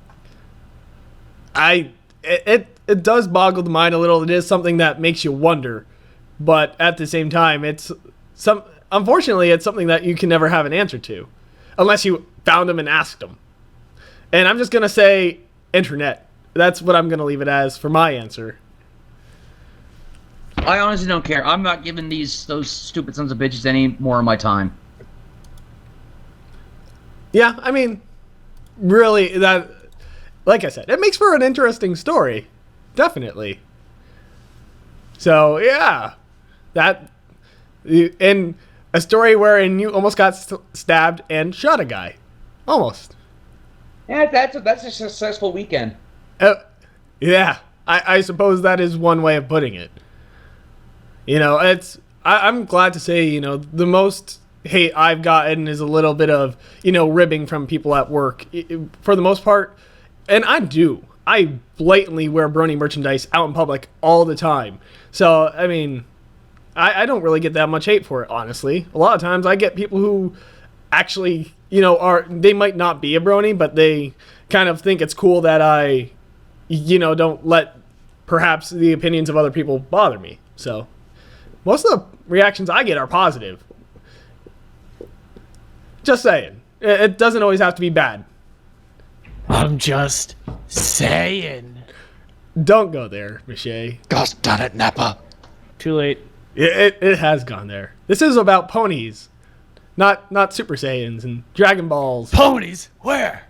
It does boggle the mind a little. It is something that makes you wonder, but at the same time, unfortunately, it's something that you can never have an answer to, unless you found them and asked them. And I'm just going to say internet. That's what I'm going to leave it as for my answer. I honestly don't care. I'm not giving those stupid sons of bitches any more of my time. Yeah, I mean, really, that, like I said, it makes for an interesting story. Definitely. So, yeah. And a story wherein you almost got stabbed and shot a guy. Almost. Yeah, that's a successful weekend. Yeah, I suppose that is one way of putting it. You know, I'm glad to say, you know, the most hate I've gotten is a little bit of, you know, ribbing from people at work. For the most part, and I blatantly wear Brony merchandise out in public all the time. So, I mean, I don't really get that much hate for it, honestly. A lot of times I get people who actually, you know, they might not be a Brony, but they kind of think it's cool that I, you know, don't let perhaps the opinions of other people bother me. So, most of the reactions I get are positive. Just saying. It doesn't always have to be bad. I'm just saying. Don't go there, Michelle. Gosh done it, Nappa. Too late. It has gone there. This is about ponies, not Super Saiyans and Dragon Balls. Ponies? Where?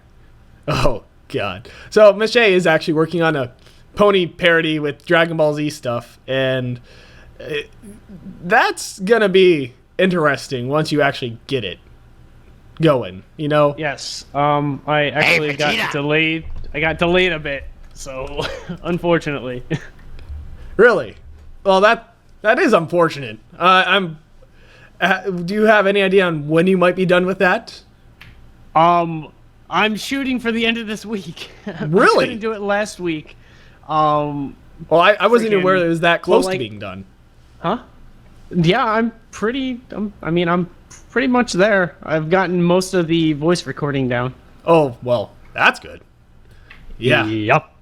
Oh, God. So, Michelle is actually working on a pony parody with Dragon Ball Z stuff, and that's going to be interesting once you actually get it going, you know? Yes. I actually got delayed. I got delayed a bit, so unfortunately. Really? Well, that is unfortunate. Do you have any idea on when you might be done with that? I'm shooting for the end of this week. Really? I couldn't do it last week. Well, I wasn't even aware it was that close to being done. Huh? Yeah, I'm pretty much there. I've gotten most of the voice recording down. Oh, well, that's good. Yeah. Yep.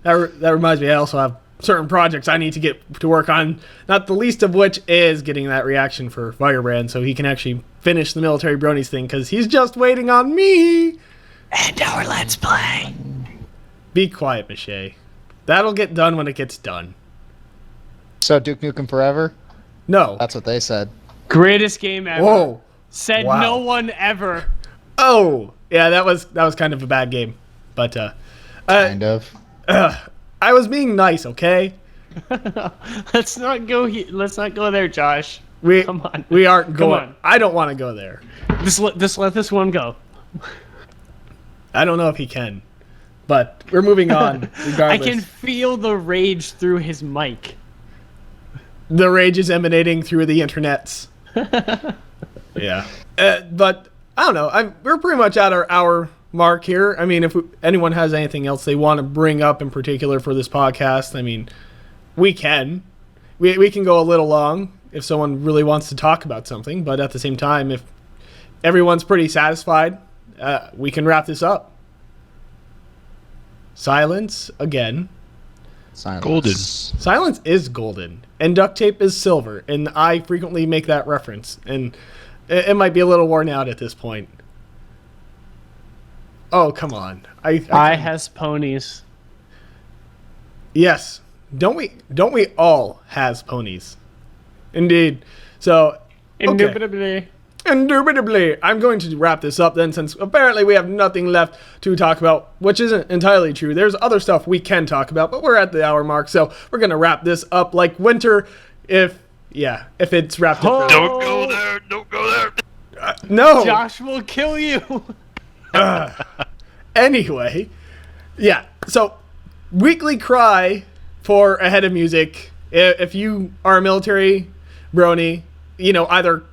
That reminds me, I also have certain projects I need to get to work on, not the least of which is getting that reaction for Firebrand so he can actually finish the Military Bronies thing, because he's just waiting on me. And our Let's Play. Be quiet, Michelle. That'll get done when it gets done. So Duke Nukem Forever? No. That's what they said. Greatest game ever. Whoa. Said Wow. no one ever. Oh, yeah, that was kind of a bad game, but Kind of. I was being nice, okay? Let's not go there, Josh. Come on. We aren't going. on. I don't want to go there. Just let this one go. I don't know if he can, but we're moving on regardless. I can feel the rage through his mic. The rage is emanating through the internets. Yeah. But I don't know. We're pretty much at our hour mark here. I mean, if anyone has anything else they want to bring up in particular for this podcast, I mean, we can. We can go a little long if someone really wants to talk about something. But at the same time, if everyone's pretty satisfied, we can wrap this up. Silence again. Silence. Golden. Silence is golden, and duct tape is silver, and I frequently make that reference, and it might be a little worn out at this point. Oh, come on. I has ponies. Yes. Don't we all has ponies? Indeed. So, okay. Indubitably. I'm going to wrap this up then, since apparently we have nothing left to talk about, which isn't entirely true. There's other stuff we can talk about, but we're at the hour mark, so we're going to wrap this up like winter if it's wrapped up. Don't go there. Don't go there. No. Josh will kill you. Anyway, yeah. So, weekly cry for Ahead of Music. If you are a military brony, you know, either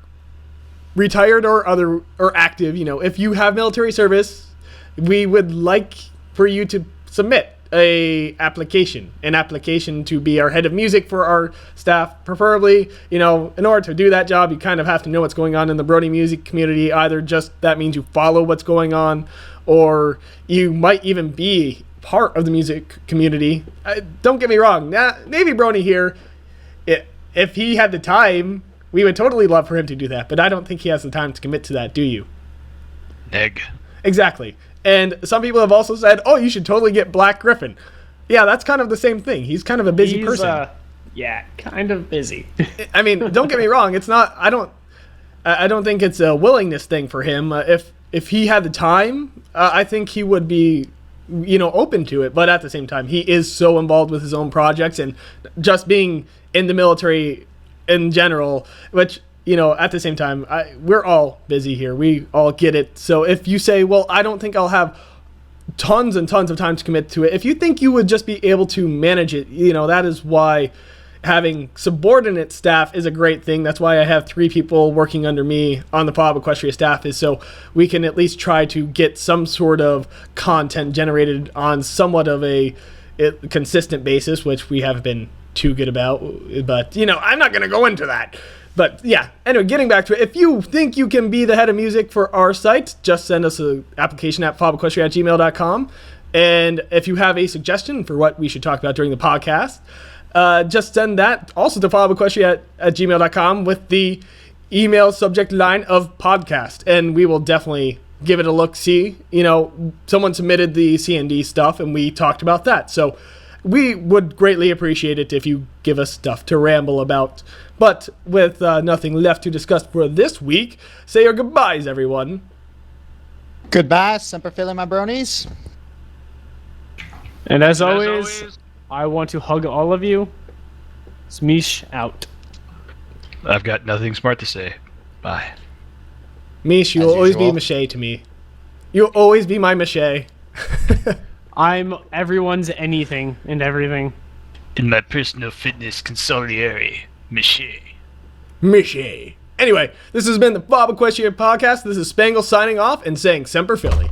retired or active, you know, if you have military service, we would like for you to submit an application to be our head of music for our staff. Preferably, you know, in order to do that job, you kind of have to know what's going on in the brony music community. Either just that means you follow what's going on, or you might even be part of the music community. Don't get me wrong, Navy Brony here, if he had the time, we would totally love for him to do that, but I don't think he has the time to commit to that, do you? Neg. Exactly. And some people have also said, oh, you should totally get Black Griffin. Yeah, that's kind of the same thing. He's kind of a busy person. Yeah, kind of busy. I mean, don't get me wrong. It's not. I don't think it's a willingness thing for him. If he had the time, I think he would be, open to it. But at the same time, he is so involved with his own projects and just being in the military in general, which, at the same time, we're all busy here. We all get it. So if you say, well, I don't think I'll have tons and tons of time to commit to it, if you think you would just be able to manage it, that is why having subordinate staff is a great thing. That's why I have 3 people working under me on the FOB Equestria staff, is so we can at least try to get some sort of content generated on somewhat of a consistent basis, which we haven't been too good about. But, I'm not going to go into that. But yeah, anyway, getting back to it, if you think you can be the head of music for our site, just send us an application at fobequestria@gmail.com. And if you have a suggestion for what we should talk about during the podcast, just send that also to fobequestria@gmail.com with the email subject line of podcast. And we will definitely give it a look. See, someone submitted the C&D stuff and we talked about that. So we would greatly appreciate it if you give us stuff to ramble about. But with nothing left to discuss for this week, say your goodbyes, everyone. Goodbye, Semper Fi, my bronies. And as always, I want to hug all of you. Smeesh out. I've got nothing smart to say. Bye. Mish, you'll always be Mache to me. You'll always be my Mache. I'm everyone's anything and everything. In my personal fitness consigliere, Miché. Anyway, this has been the FOB Equestria Podcast. This is Spangle signing off and saying Semper Fi.